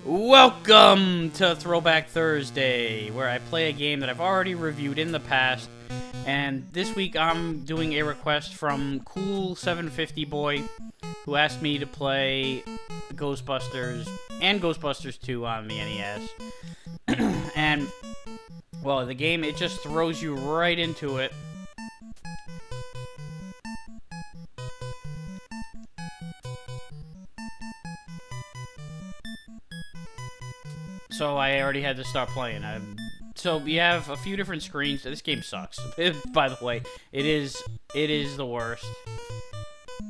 Welcome to Throwback Thursday, where I play a game that I've already reviewed in the past, and this week I'm doing a request from Cool 750 Boy, who asked me to play Ghostbusters and Ghostbusters 2 on the NES. And, well, the game, it just throws you right into it. So I already had to start playing. So you have a few different screens. This game sucks. By the way, it is the worst.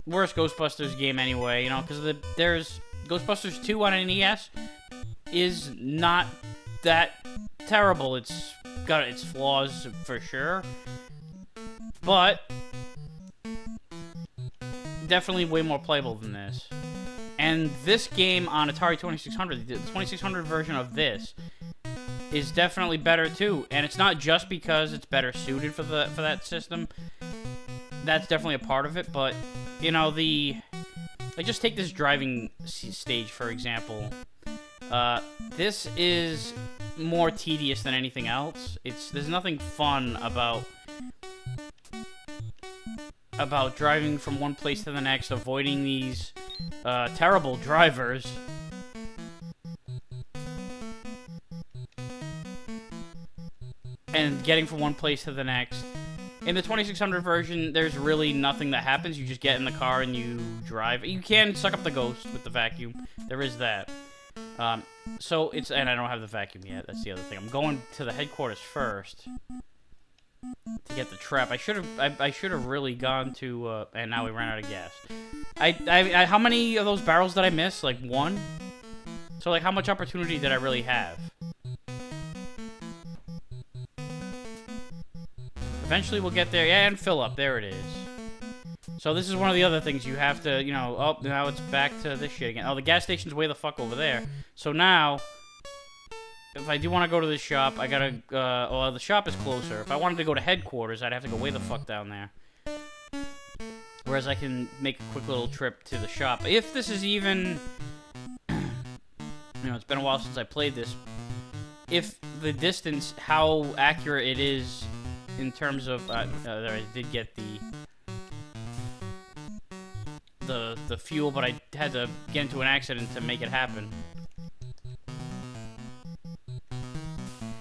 Worst Ghostbusters game anyway. You know, because there's Ghostbusters 2 on an NES is not that terrible. It's got its flaws for sure, but definitely way more playable than this. And this game on Atari 2600, the 2600 version of this, is definitely better too. And it's not just because it's better suited for that system. That's definitely a part of it. But you know, like just take this driving stage for example. This is more tedious than anything else. There's nothing fun about driving from one place to the next, avoiding these terrible drivers. And getting from one place to the next. In the 2600 version, there's really nothing that happens. You just get in the car and you drive. You can suck up the ghost with the vacuum. There is that. So it's... And I don't have the vacuum yet. That's the other thing. I'm going to the headquarters first to get the trap. I should have really gone to and now we ran out of gas. How many of those barrels did I miss? Like one? So like how much opportunity did I really have? Eventually we'll get there. Yeah, and fill up. There it is. So this is one of the other things you have to, you know, oh, now it's back to this shit again. Oh, the gas station's way the fuck over there. So now, if I do want to go to the shop, I gotta, well, the shop is closer. If I wanted to go to headquarters, I'd have to go way the fuck down there. Whereas I can make a quick little trip to the shop. If this is even, you know, it's been a while since I played this. If the distance, how accurate it is in terms of, there I did get the fuel, but I had to get into an accident to make it happen.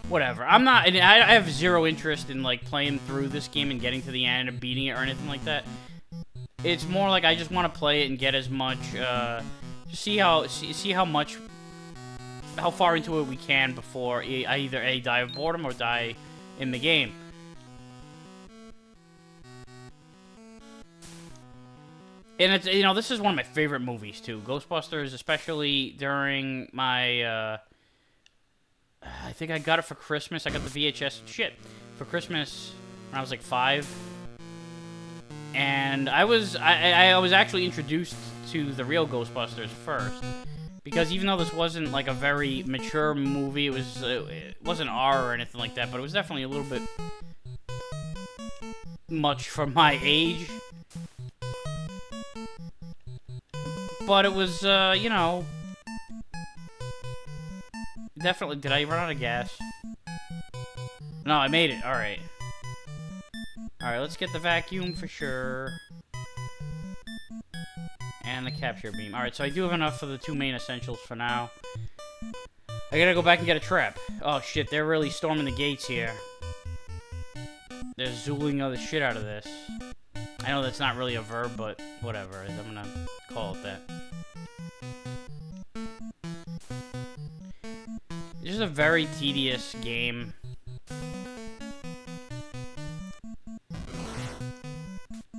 Whatever. I have zero interest in like playing through this game and getting to the end and beating it or anything like that. It's more like I just want to play it and get as much, see how far into it we can before I either die of boredom or die in the game. And it's, you know, this is one of my favorite movies too. Ghostbusters, especially during my, I think I got it for Christmas. I got the VHS shit for Christmas when I was like 5. And I was actually introduced to the real Ghostbusters first. Because even though this wasn't like a very mature movie, it wasn't R or anything like that, but it was definitely a little bit much for my age. But it was, you know, definitely. Did I run out of gas? No, I made it. Alright. Alright, let's get the vacuum for sure. And the capture beam. Alright, so I do have enough for the 2 main essentials for now. I gotta go back and get a trap. Oh shit, they're really storming the gates here. They're zooling the shit out of this. I know that's not really a verb, but whatever. I'm gonna call it that. This is a very tedious game.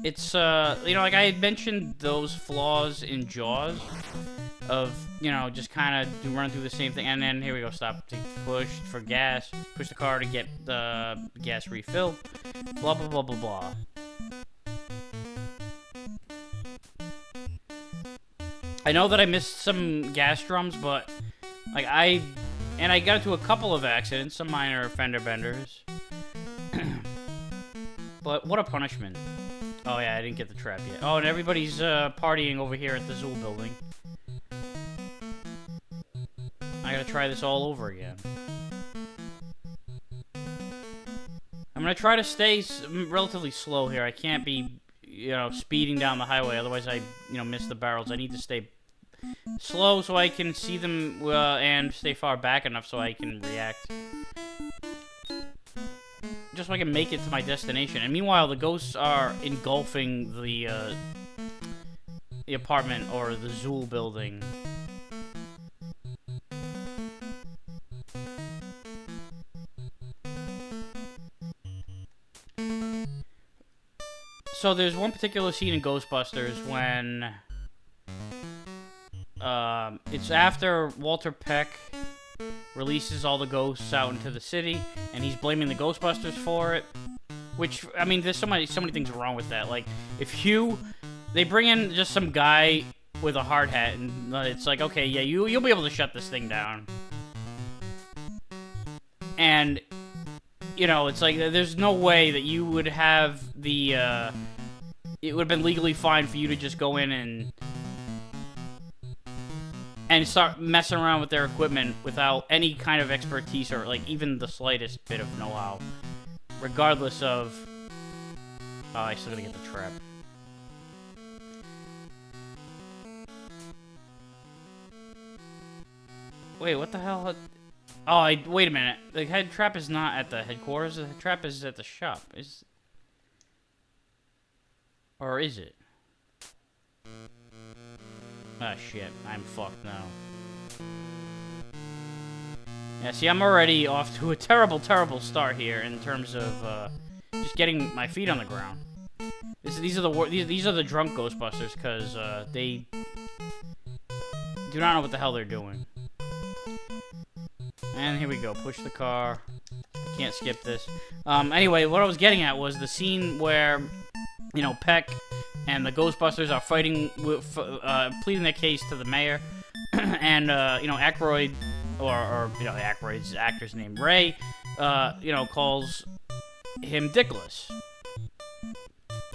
It's, you know, like I had mentioned those flaws in Jaws of, you know, just kind of run through the same thing. And then, here we go, stop to push for gas, push the car to get the gas refilled, blah, blah, blah, blah, blah. I know that I missed some gas drums, but, like, I got into a couple of accidents, some minor fender benders. But what a punishment. Oh yeah, I didn't get the trap yet. Oh, and everybody's partying over here at the Zool building. I gotta try this all over again. I'm gonna try to stay relatively slow here. I can't be, you know, speeding down the highway. Otherwise, I, you know, miss the barrels. I need to stay slow so I can see them and stay far back enough so I can react. Just so I can make it to my destination. And meanwhile, the ghosts are engulfing the apartment or the Zool building. So there's one particular scene in Ghostbusters when it's after Walter Peck releases all the ghosts out into the city, and he's blaming the Ghostbusters for it. Which, I mean, there's so many things wrong with that. Like, if they bring in just some guy with a hard hat, and it's like, okay, yeah, you'll be able to shut this thing down. And, you know, it's like, there's no way that you would have the, it would have been legally fine for you to just go in and start messing around with their equipment without any kind of expertise or, like, even the slightest bit of know-how. Regardless of... Oh, I still gotta get the trap. Wait, what the hell? Oh, wait a minute. The head trap is not at the headquarters. The trap is at the shop. Or is it? Ah, shit. I'm fucked now. Yeah, see, I'm already off to a terrible, terrible start here in terms of just getting my feet on the ground. These are the drunk Ghostbusters because they do not know what the hell they're doing. And here we go. Push the car. Can't skip this. Anyway, what I was getting at was the scene where, you know, Peck and the Ghostbusters are fighting, pleading their case to the mayor, and you know, Aykroyd, or you know, Aykroyd's actor's name, Ray, you know, calls him dickless,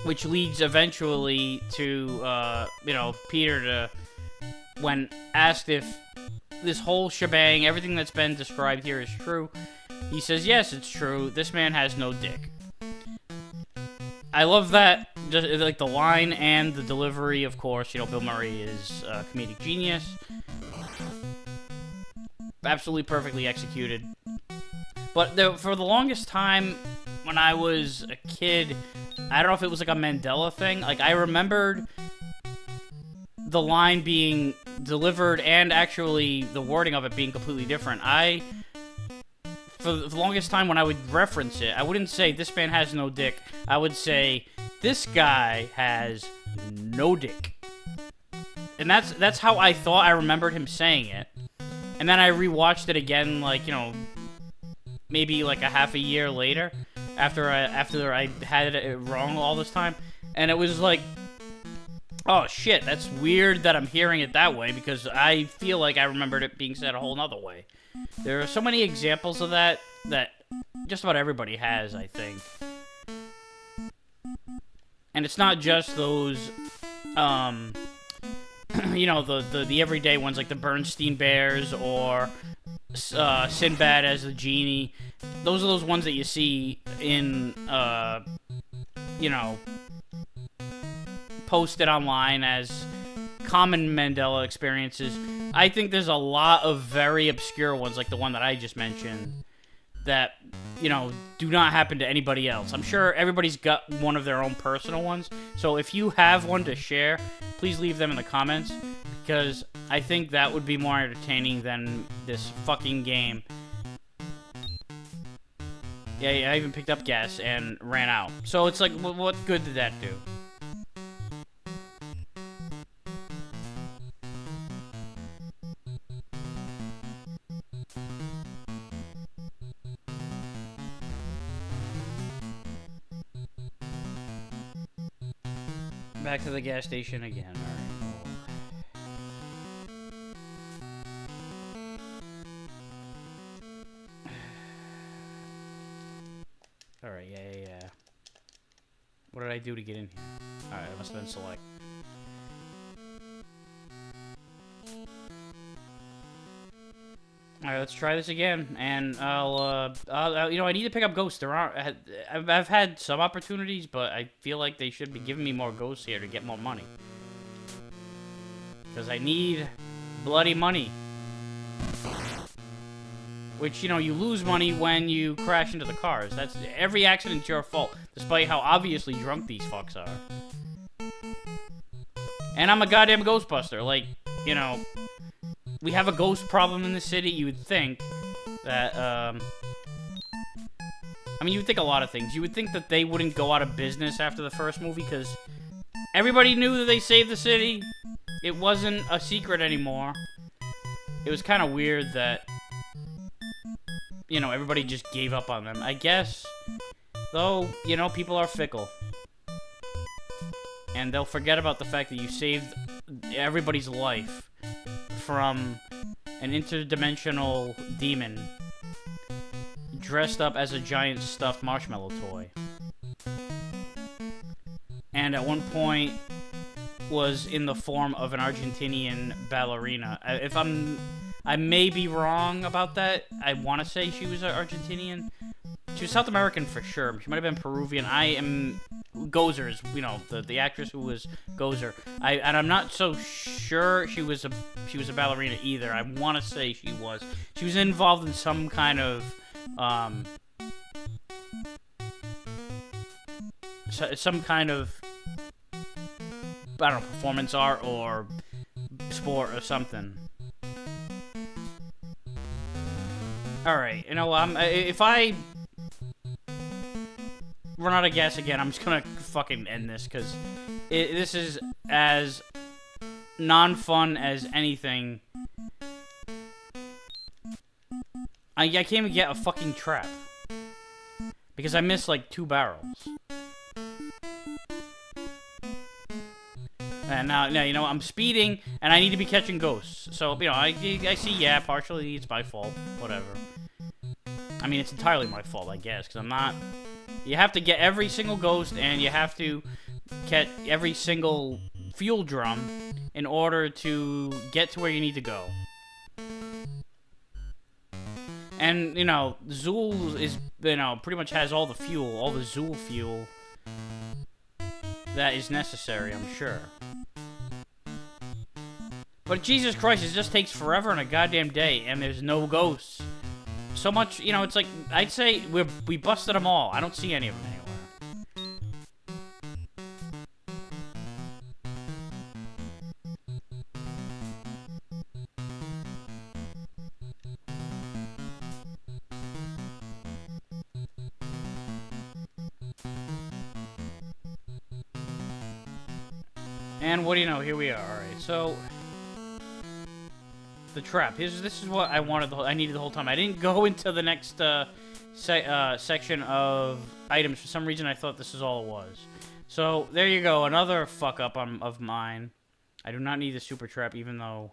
which leads eventually to you know, Peter to, when asked if this whole shebang, everything that's been described here is true, he says, yes, it's true. This man has no dick. I love that, just like the line and the delivery, of course. You know, Bill Murray is a comedic genius. Absolutely perfectly executed. But for the longest time, when I was a kid, I don't know if it was like a Mandela thing. Like, I remembered the line being delivered and actually the wording of it being completely different. For the longest time when I would reference it, I wouldn't say, this man has no dick. I would say, this guy has no dick. And that's how I thought I remembered him saying it. And then I rewatched it again, like, you know, maybe like a half a year later, after I had it wrong all this time. And it was like, oh shit, that's weird that I'm hearing it that way, because I feel like I remembered it being said a whole nother way. There are so many examples of that just about everybody has, I think. And it's not just those, you know, the everyday ones like the Bernstein Bears or Sinbad as the genie. Those are those ones that you see in, you know, posted online as common Mandela experiences. I think there's a lot of very obscure ones, like the one that I just mentioned, that, you know, do not happen to anybody else. I'm sure everybody's got one of their own personal ones, so if you have one to share, please leave them in the comments, because I think that would be more entertaining than this fucking game. Yeah, I even picked up gas and ran out. So it's like, what good did that do? Back to the gas station again. Alright, yeah. What did I do to get in here? Alright, it must have been select. Alright, let's try this again, and I'll, you know, I need to pick up ghosts. There aren't, I've had some opportunities, but I feel like they should be giving me more ghosts here to get more money. Because I need bloody money. Which, you know, you lose money when you crash into the cars. That's, every accident's your fault, despite how obviously drunk these fucks are. And I'm a goddamn Ghostbuster, like, you know... We have a ghost problem in the city. You would think that, I mean, you would think a lot of things. You would think that they wouldn't go out of business after the first movie, because everybody knew that they saved the city. It wasn't a secret anymore. It was kind of weird that, you know, everybody just gave up on them. I guess, though, you know, people are fickle. And they'll forget about the fact that you saved everybody's life from an interdimensional demon dressed up as a giant stuffed marshmallow toy. And at one point was in the form of an Argentinian ballerina. I may be wrong about that. I want to say she was Argentinian. She was South American for sure. She might have been Peruvian. I am Gozer, you know, the actress who was Gozer. And I'm not so sure she was a ballerina either. I want to say she was. She was involved in some kind of some kind of, I don't know, performance art or sport or something. All right, you know, if I run out of gas again, I'm just gonna fucking end this, because this is as non-fun as anything. I can't even get a fucking trap, because I missed like 2 barrels. And now, you know, I'm speeding, and I need to be catching ghosts. So, you know, I see, yeah, partially it's my fault, whatever. I mean, it's entirely my fault, I guess, because I'm not... You have to get every single ghost, and you have to get every single fuel drum in order to get to where you need to go. And, you know, Zool is, you know, pretty much has all the fuel, all the Zool fuel that is necessary, I'm sure. But Jesus Christ, it just takes forever and a goddamn day, and there's no ghosts. So much, you know, it's like, I'd say we busted them all. I don't see any of them anywhere. And what do you know, here we are. Alright, so... The trap. This is what I wanted. I needed the whole time. I didn't go into the next section of items. For some reason, I thought this is all it was. So, there you go. Another fuck-up of mine. I do not need the super trap, even though...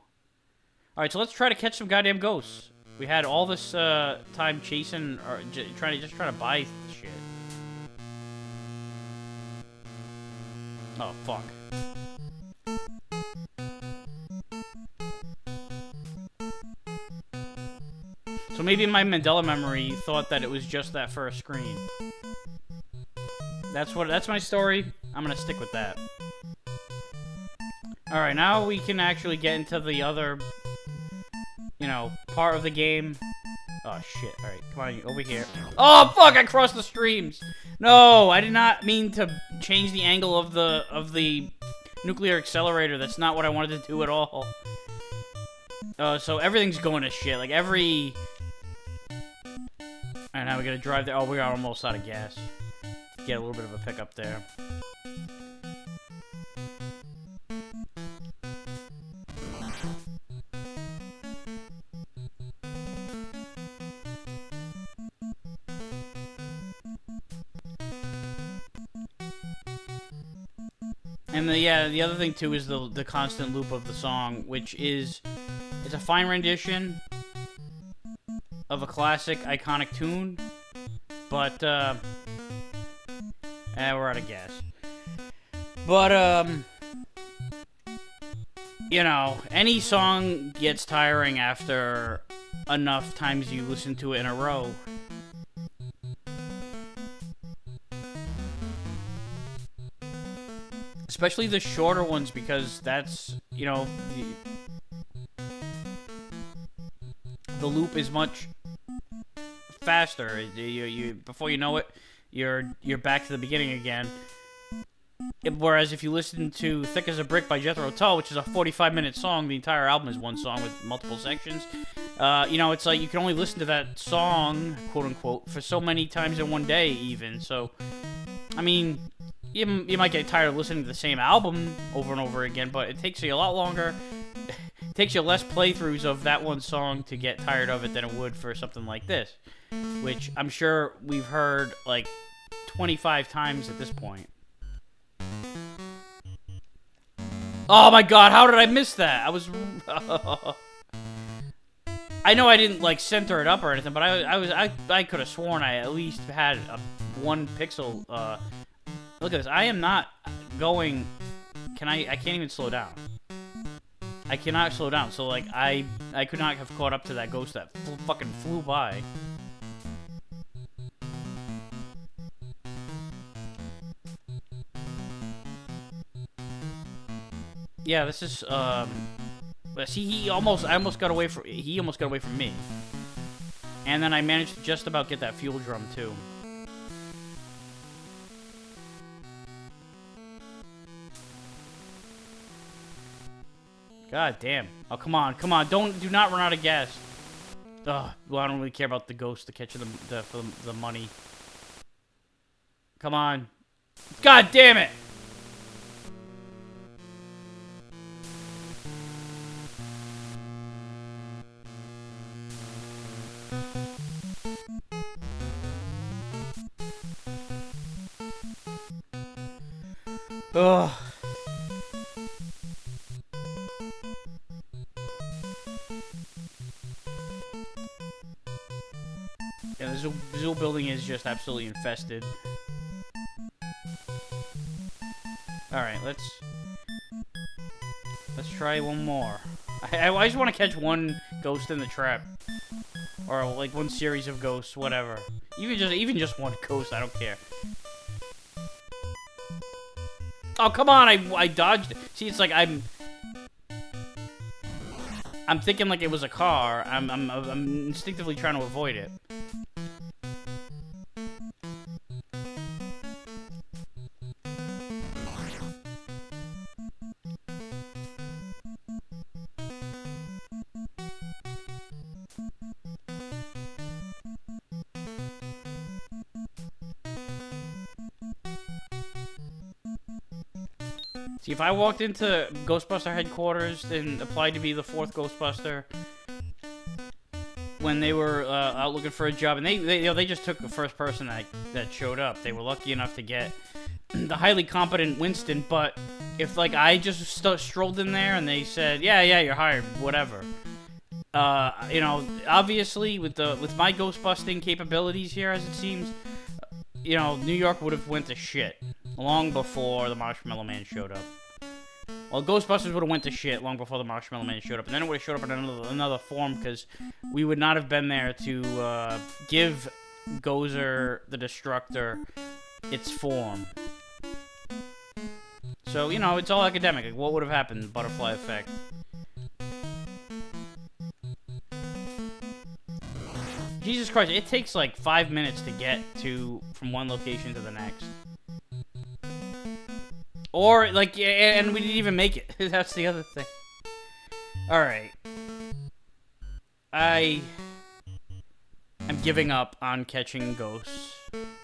Alright, so let's try to catch some goddamn ghosts. We had all this time chasing, or trying to buy shit. Oh, fuck. So maybe my Mandela memory thought that it was just that first screen. That's my story. I'm gonna stick with that. Alright, now we can actually get into the other, you know, part of the game. Oh shit, alright, come on, over here. Oh fuck, I crossed the streams! No, I did not mean to change the angle of the nuclear accelerator. That's not what I wanted to do at all. So everything's going to shit, like every... Alright, now we gotta drive there. Oh, we are almost out of gas. Get a little bit of a pickup there. And the other thing too is the constant loop of the song, which is, it's a fine rendition of a classic, iconic tune, but, we're out of gas. But, you know, any song gets tiring after enough times you listen to it in a row. Especially the shorter ones, because that's, you know, the loop is much faster. Before you know it, you're back to the beginning again. Whereas if you listen to Thick as a Brick by Jethro Tull, which is a 45-minute song, the entire album is one song with multiple sections. You know, it's like you can only listen to that song, quote-unquote, for so many times in one day, even. So, I mean, you might get tired of listening to the same album over and over again, but it takes you a lot longer. It takes you less playthroughs of that one song to get tired of it than it would for something like this, which I'm sure we've heard, like, 25 times at this point. Oh my god, how did I miss that? I was... I know I didn't, like, center it up or anything, but I could have sworn I at least had a 1 pixel, Look at this. I am not going... I can't even slow down. I cannot slow down, so, like, I could not have caught up to that ghost that fucking flew by. Yeah, this is, see, I almost got away from, he almost got away from me. And then I managed to just about get that fuel drum, too. God damn. Oh, come on, come on, do not run out of gas. Ugh, well, I don't really care about the ghost to catch the money. Come on. God damn it! Ugh. Yeah, the zoo building is just absolutely infested. Alright, let's try one more. I just want to catch one ghost in the trap. Or, like, one series of ghosts, whatever. Even just one ghost, I don't care. Oh, come on, I dodged it. See, it's like I'm thinking like it was a car. I'm instinctively trying to avoid it. See, if I walked into Ghostbuster headquarters and applied to be the 4th Ghostbuster when they were out looking for a job, and they just took the first person that showed up. They were lucky enough to get the highly competent Winston, but if, like, I just strolled in there and they said, yeah, you're hired, whatever. You know, obviously, with my Ghostbusting capabilities here, as it seems, you know, New York would have went to shit long before the Marshmallow Man showed up. Well, Ghostbusters would have went to shit long before the Marshmallow Man showed up, and then it would have showed up in another form, because we would not have been there to give Gozer the Destructor its form. So, you know, it's all academic. Like, what would have happened? Butterfly effect. Jesus Christ, it takes like 5 minutes to get from one location to the next. Or, like, and we didn't even make it. That's the other thing. Alright. I'm giving up on catching ghosts.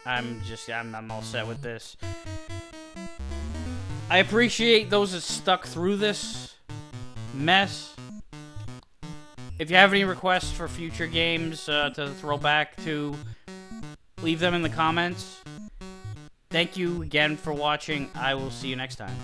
I'm all set with this. I appreciate those that stuck through this mess. If you have any requests for future games to throw back to, leave them in the comments. Thank you again for watching. I will see you next time.